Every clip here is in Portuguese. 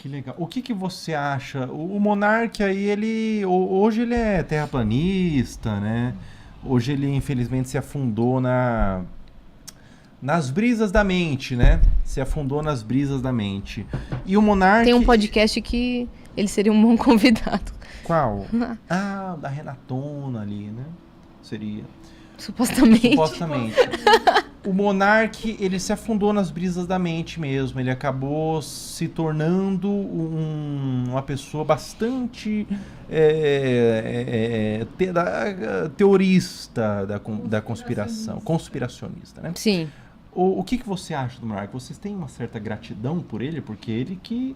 Que legal. O que você acha? O Monark aí, hoje ele é terraplanista, né? Hoje ele, infelizmente, se afundou nas brisas da mente, né? Se afundou nas brisas da mente. E o Monark... Tem um podcast que ele seria um bom convidado. Qual? Ah, da Renatona ali, né? Seria. Supostamente. O Monark, ele se afundou nas brisas da mente mesmo. Ele acabou se tornando uma pessoa bastante teorista da conspiração, conspiracionista, né? Sim. O que você acha do Monark? Vocês têm uma certa gratidão por ele? Porque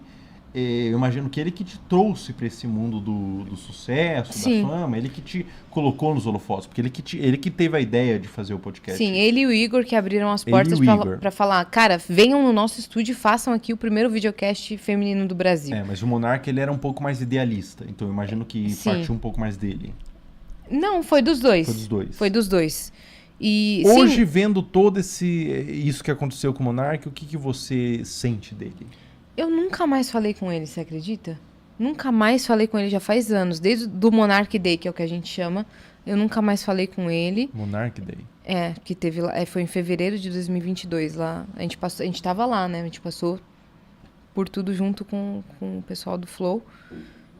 eu imagino que ele que te trouxe para esse mundo do sucesso, Sim. da fama, ele que te colocou nos holofotes, porque ele que teve a ideia de fazer o podcast. Sim, ele e o Igor que abriram as portas para falar, cara, venham no nosso estúdio e façam aqui o primeiro videocast feminino do Brasil. Mas o Monark, ele era um pouco mais idealista, então eu imagino que partiu um pouco mais dele. Não, foi dos dois. Foi dos dois. E, hoje, sim, vendo todo isso que aconteceu com o Monark, o que você sente dele? Eu nunca mais falei com ele, você acredita? Nunca mais falei com ele, já faz anos. Desde do Monark Day, que é o que a gente chama. Eu nunca mais falei com ele. Monark Day. Que teve lá. Foi em fevereiro de 2022 lá. A gente tava lá, né? A gente passou por tudo junto com o pessoal do Flow.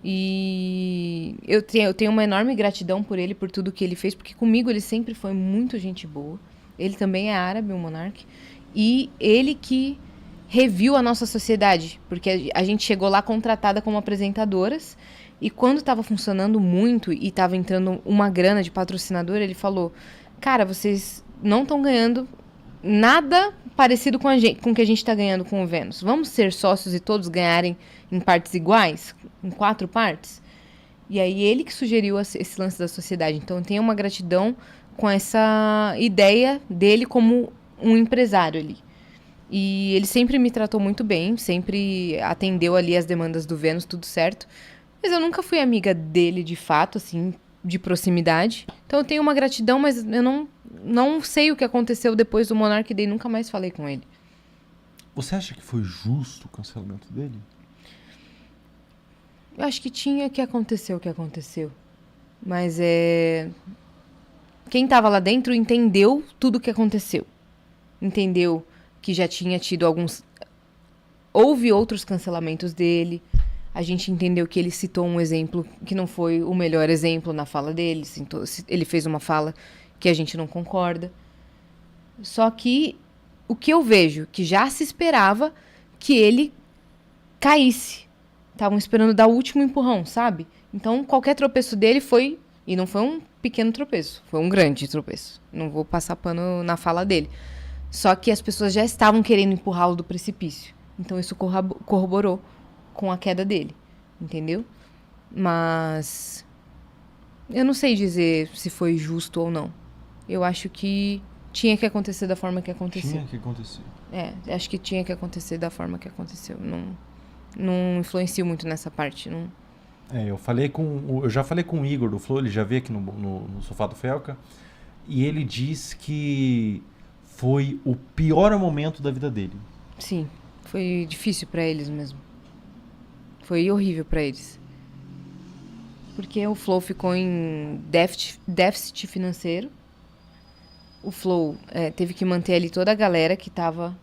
E eu tenho uma enorme gratidão por ele, por tudo que ele fez. Porque comigo ele sempre foi muito gente boa. Ele também é árabe, o Monark. E ele que reviu a nossa sociedade, porque a gente chegou lá contratada como apresentadoras e quando estava funcionando muito e estava entrando uma grana de patrocinador, ele falou, cara, vocês não estão ganhando nada parecido com o que a gente está ganhando com o Vênus. Vamos ser sócios e todos ganharem em partes iguais? Em 4 partes? E aí ele que sugeriu esse lance da sociedade. Então eu tenho uma gratidão com essa ideia dele como um empresário ali. E ele sempre me tratou muito bem, sempre atendeu ali as demandas do Vênus, tudo certo. Mas eu nunca fui amiga dele de fato, assim, de proximidade. Então eu tenho uma gratidão, mas eu não sei o que aconteceu depois do Monark Day, nunca mais falei com ele. Você acha que foi justo o cancelamento dele? Eu acho que tinha que acontecer o que aconteceu. Mas quem tava lá dentro entendeu tudo o que aconteceu. Entendeu que já tinha tido houve outros cancelamentos dele. A gente entendeu que ele citou um exemplo que não foi o melhor exemplo na fala dele. Ele fez uma fala que a gente não concorda. Só que o que eu vejo, que já se esperava que ele caísse. Estavam esperando dar o último empurrão, sabe? Então, qualquer tropeço dele foi... E não foi um pequeno tropeço, foi um grande tropeço. Não vou passar pano na fala dele. Só que as pessoas já estavam querendo empurrá-lo do precipício. Então isso corroborou com a queda dele, entendeu? Mas eu não sei dizer se foi justo ou não. Eu acho que tinha que acontecer da forma que aconteceu. Tinha que acontecer. Acho que tinha que acontecer da forma que aconteceu. Não influencio muito nessa parte, não. Eu já falei com o Igor do Flow, ele já veio aqui no Sofá do Felca, e ele diz que foi o pior momento da vida dele. Sim, foi difícil pra eles mesmo. Foi horrível pra eles. Porque o Flow ficou em déficit financeiro. O Flow teve que manter ali toda a galera que tava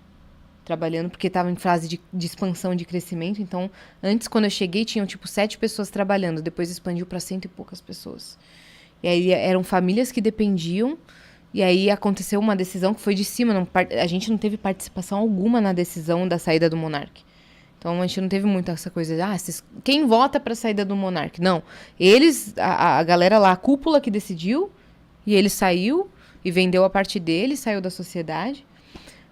trabalhando, porque tava em fase de expansão, de crescimento. Então, antes, quando eu cheguei, tinham 7 pessoas trabalhando. Depois expandiu pra 100 e poucas pessoas. E aí eram famílias que dependiam. E aí aconteceu uma decisão que foi de cima. A gente não teve participação alguma na decisão da saída do Monark. Então a gente não teve muito essa coisa de quem vota pra saída do Monark? Não. Eles, a galera lá, a cúpula que decidiu, e ele saiu e vendeu a parte dele, saiu da sociedade.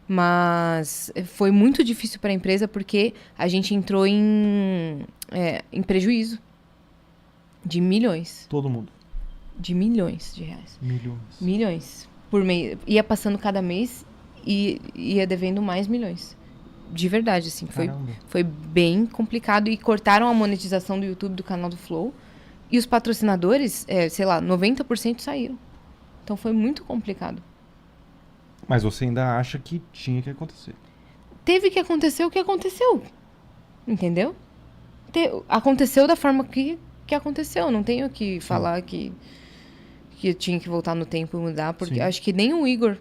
Mas foi muito difícil pra empresa porque a gente entrou em prejuízo de milhões. Todo mundo. De milhões de reais. Milhões. Por mês. Ia passando cada mês e ia devendo mais milhões. De verdade, assim. Foi bem complicado. E cortaram a monetização do YouTube do canal do Flow. E os patrocinadores, 90% saíram. Então foi muito complicado. Mas você ainda acha que tinha que acontecer? Teve que acontecer o que aconteceu. Entendeu? Aconteceu da forma que aconteceu. Não tenho que falar que eu tinha que voltar no tempo e mudar, porque acho que nem o Igor...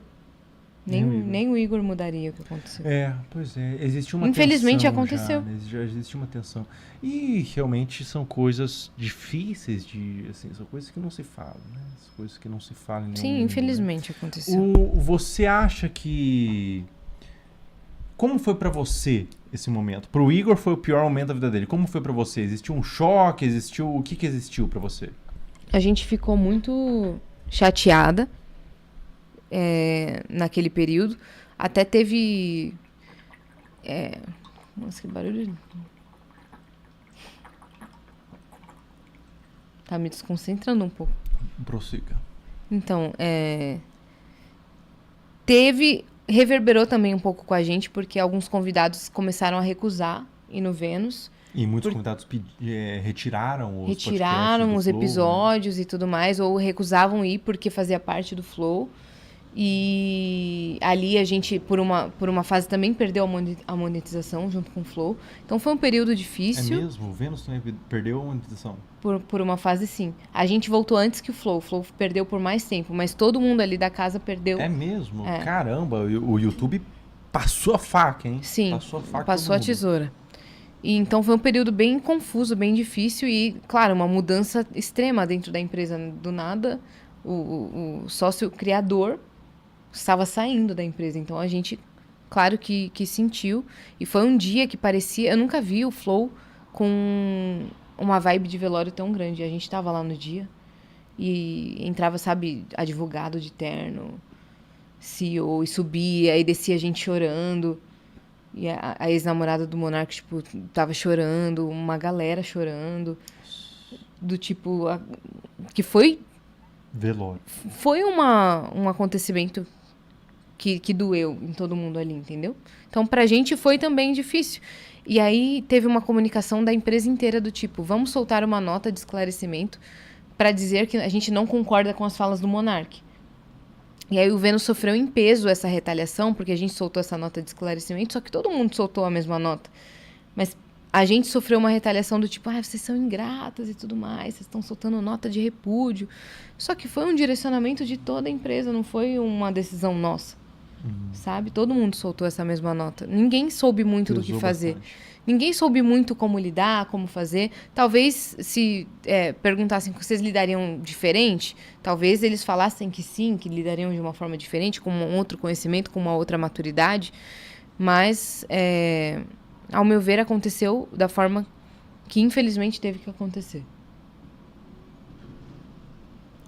Nem o Igor mudaria o que aconteceu. Pois é. Existe uma Infelizmente tensão aconteceu. Já existe uma tensão. E realmente são coisas difíceis assim, são coisas que não se falam, né? São coisas que não se falam em nenhum Sim, mundo, infelizmente né? aconteceu. Você acha que... Como foi pra você esse momento? Pro Igor foi o pior momento da vida dele. Como foi pra você? Existiu um choque? O que existiu pra você? A gente ficou muito chateada naquele período. Até teve... Nossa, que barulho. Tá me desconcentrando um pouco. Prossiga. Então, reverberou também um pouco com a gente, porque alguns convidados começaram a recusar ir no Vênus. E muitos convidados retiraram os os episódios, né? E tudo mais, ou recusavam ir porque fazia parte do Flow. E ali a gente, por uma fase, também perdeu a monetização junto com o Flow. Então foi um período difícil. É mesmo? O Vênus também perdeu a monetização? Por uma fase, sim. A gente voltou antes que o Flow. O Flow perdeu por mais tempo, mas todo mundo ali da casa perdeu. É mesmo? Caramba, o YouTube passou a faca, hein? Sim, passou a tesoura. E então foi um período bem confuso, bem difícil e, claro, uma mudança extrema dentro da empresa. Do nada, o sócio criador estava saindo da empresa. Então a gente, claro que sentiu. E foi um dia que parecia... Eu nunca vi o Flow com uma vibe de velório tão grande. A gente estava lá no dia e entrava, sabe, advogado de terno, CEO, e subia, e descia a gente chorando. E a ex-namorada do Monark, tipo, tava chorando, uma galera chorando. Do tipo... que foi... Velório. Foi um acontecimento que doeu em todo mundo ali, entendeu? Então, pra gente foi também difícil. E aí teve uma comunicação da empresa inteira do tipo, vamos soltar uma nota de esclarecimento para dizer que a gente não concorda com as falas do Monark. E aí o Vênus sofreu em peso essa retaliação, porque a gente soltou essa nota de esclarecimento, só que todo mundo soltou a mesma nota. Mas a gente sofreu uma retaliação do tipo, vocês são ingratas e tudo mais, vocês estão soltando nota de repúdio. Só que foi um direcionamento de toda a empresa, não foi uma decisão nossa. Sabe? Todo mundo soltou essa mesma nota. Ninguém soube muito do que fazer. Bastante. Ninguém soube muito como lidar, como fazer. Talvez, se perguntassem que vocês lidariam diferente, talvez eles falassem que sim, que lidariam de uma forma diferente, com um outro conhecimento, com uma outra maturidade. Mas, ao meu ver, aconteceu da forma que, infelizmente, teve que acontecer.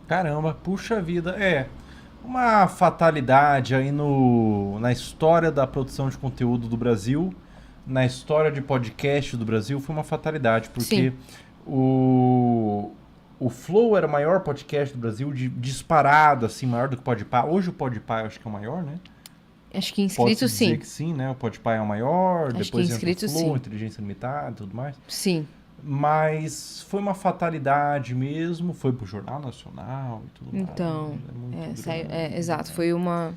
Caramba, puxa vida. Uma fatalidade aí na história da produção de conteúdo do Brasil, na história de podcast do Brasil, foi uma fatalidade, porque o Flow era o maior podcast do Brasil, disparado, assim, maior do que o Podpah. Hoje o Podpah eu acho que é o maior, né? Acho que inscritos, sim. Dizer que sim, né? O Podpah é o maior, acho depois que inscritos, entra o Flow, sim. Inteligência Limitada e tudo mais. Sim. Mas foi uma fatalidade mesmo, foi pro Jornal Nacional e tudo mais. Então, exato, foi uma...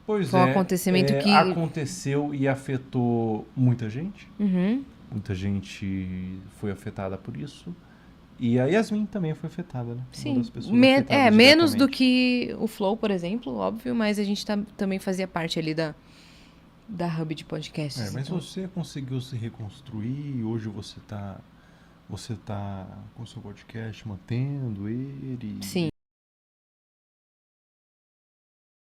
Pois foi um acontecimento que... aconteceu e afetou muita gente. Uhum. Muita gente foi afetada por isso. E a Yasmin também foi afetada, né? Sim, uma das pessoas menos do que o Flow, por exemplo, óbvio, mas a gente também fazia parte ali da hub de podcasts. Mas então. Você conseguiu se reconstruir e hoje você tá com o seu podcast mantendo ele. Sim.